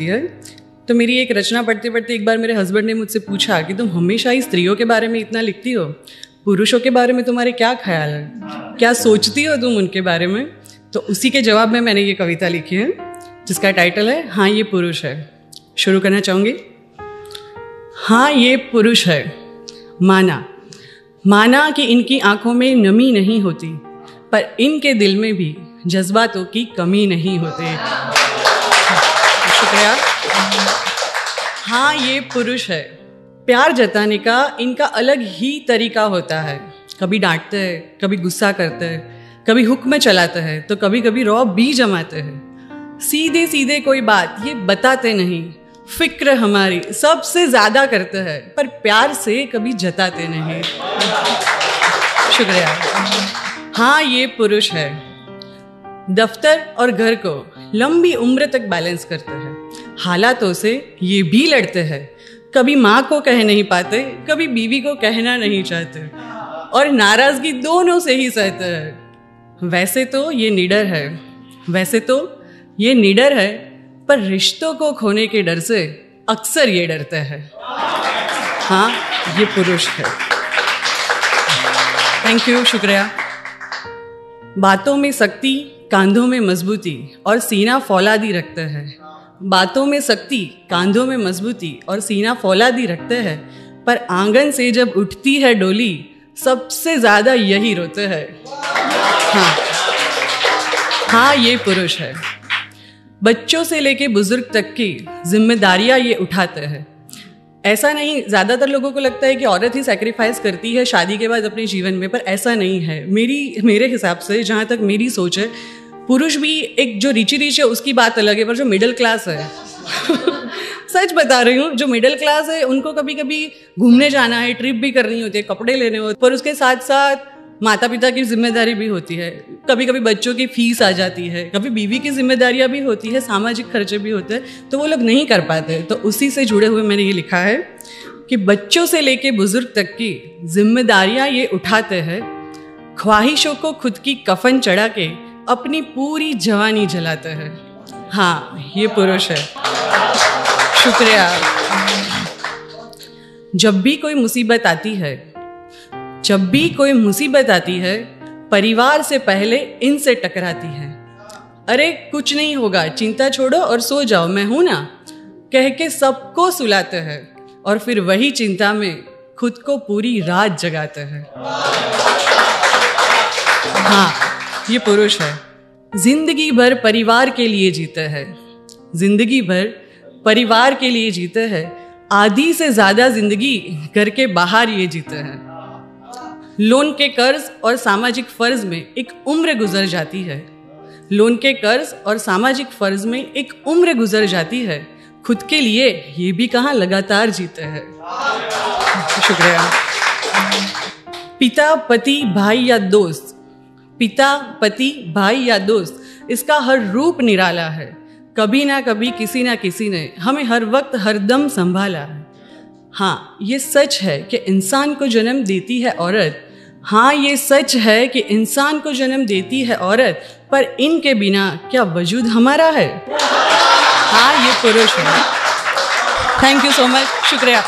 है। तो मेरी एक रचना पढ़ते पढ़ते एक बार मेरे हस्बैंड ने मुझसे पूछा कि तुम हमेशा ही स्त्रियों के बारे में इतना लिखती हो, पुरुषों के बारे में तुम्हारे क्या ख्याल है, क्या सोचती हो तुम उनके बारे में? तो उसी के जवाब में मैंने ये कविता लिखी है जिसका टाइटल है हाँ ये पुरुष है। शुरू करना चाहूँगी। हाँ ये पुरुष है, माना कि इनकी आंखों में नमी नहीं होती, पर इनके दिल में भी जज्बातों की कमी नहीं होती। शुक्रिया। हाँ ये पुरुष है, प्यार जताने का इनका अलग ही तरीका होता है। कभी डांटते हैं, कभी गुस्सा करते हैं, कभी हुक्म चलाते हैं, तो कभी कभी रौब भी जमाते हैं। सीधे सीधे कोई बात ये बताते नहीं, फिक्र हमारी सबसे ज्यादा करते हैं, पर प्यार से कभी जताते नहीं। शुक्रिया। हाँ ये पुरुष है, दफ्तर और घर को लंबी उम्र तक बैलेंस करते हैं, हालातों से ये भी लड़ते हैं, कभी माँ को कह नहीं पाते, कभी बीवी को कहना नहीं चाहते, और नाराजगी दोनों से ही सहते हैं। वैसे तो ये निडर है, पर रिश्तों को खोने के डर से अक्सर ये डरते हैं। हाँ ये पुरुष है। थैंक यू, शुक्रिया। बातों में शक्ति, कांधों में मजबूती और सीना फौलादी रखते हैं। बातों में शक्ति, कांधों में मजबूती और सीना फौलादी रखते हैं, पर आंगन से जब उठती है डोली, सबसे ज्यादा यही रोते हैं। हाँ ये पुरुष है। बच्चों से लेके बुजुर्ग तक की जिम्मेदारियां ये उठाते हैं। ऐसा नहीं, ज्यादातर लोगों को लगता है कि औरत ही सैक्रिफाइस करती है शादी के बाद अपने जीवन में, पर ऐसा नहीं है। मेरे हिसाब से, जहाँ तक मेरी सोच है, पुरुष भी एक जो रिच है उसकी बात अलग है, पर जो मिडिल क्लास है सच बता रही हूँ, जो मिडिल क्लास है उनको कभी कभी घूमने जाना है, ट्रिप भी करनी होती है, कपड़े लेने होते, पर उसके साथ साथ माता पिता की जिम्मेदारी भी होती है, कभी कभी बच्चों की फीस आ जाती है, कभी बीवी की जिम्मेदारियां भी होती है, सामाजिक खर्चे भी होते हैं, तो वो लोग नहीं कर पाते। तो उसी से जुड़े हुए मैंने ये लिखा है कि बच्चों से लेके बुजुर्ग तक की जिम्मेदारियां ये उठाते हैं, ख्वाहिशों को खुद की कफन चढ़ा के अपनी पूरी जवानी जलाते हैं। हाँ ये पुरुष है। शुक्रिया। जब भी कोई मुसीबत आती है, परिवार से पहले इनसे टकराती है। अरे कुछ नहीं होगा, चिंता छोड़ो और सो जाओ, मैं हूं ना, कह के सबको सुलाते हैं, और फिर वही चिंता में खुद को पूरी रात जगाते हैं। हाँ ये पुरुष है। जिंदगी भर परिवार के लिए जीते हैं, आधी से ज्यादा जिंदगी घर के बाहर ये जीते हैं। लोन के कर्ज और सामाजिक फर्ज में एक उम्र गुजर जाती है, खुद के लिए ये भी कहाँ लगातार जीते हैं। शुक्रिया। पिता पति भाई या दोस्त, इसका हर रूप निराला है। कभी ना कभी किसी ना किसी ने हमें हर वक्त हरदम संभाला है। हाँ ये सच है कि इंसान को जन्म देती है औरत, पर इनके बिना क्या वजूद हमारा है। हाँ ये पुरुष है। थैंक यू सो मच, शुक्रिया।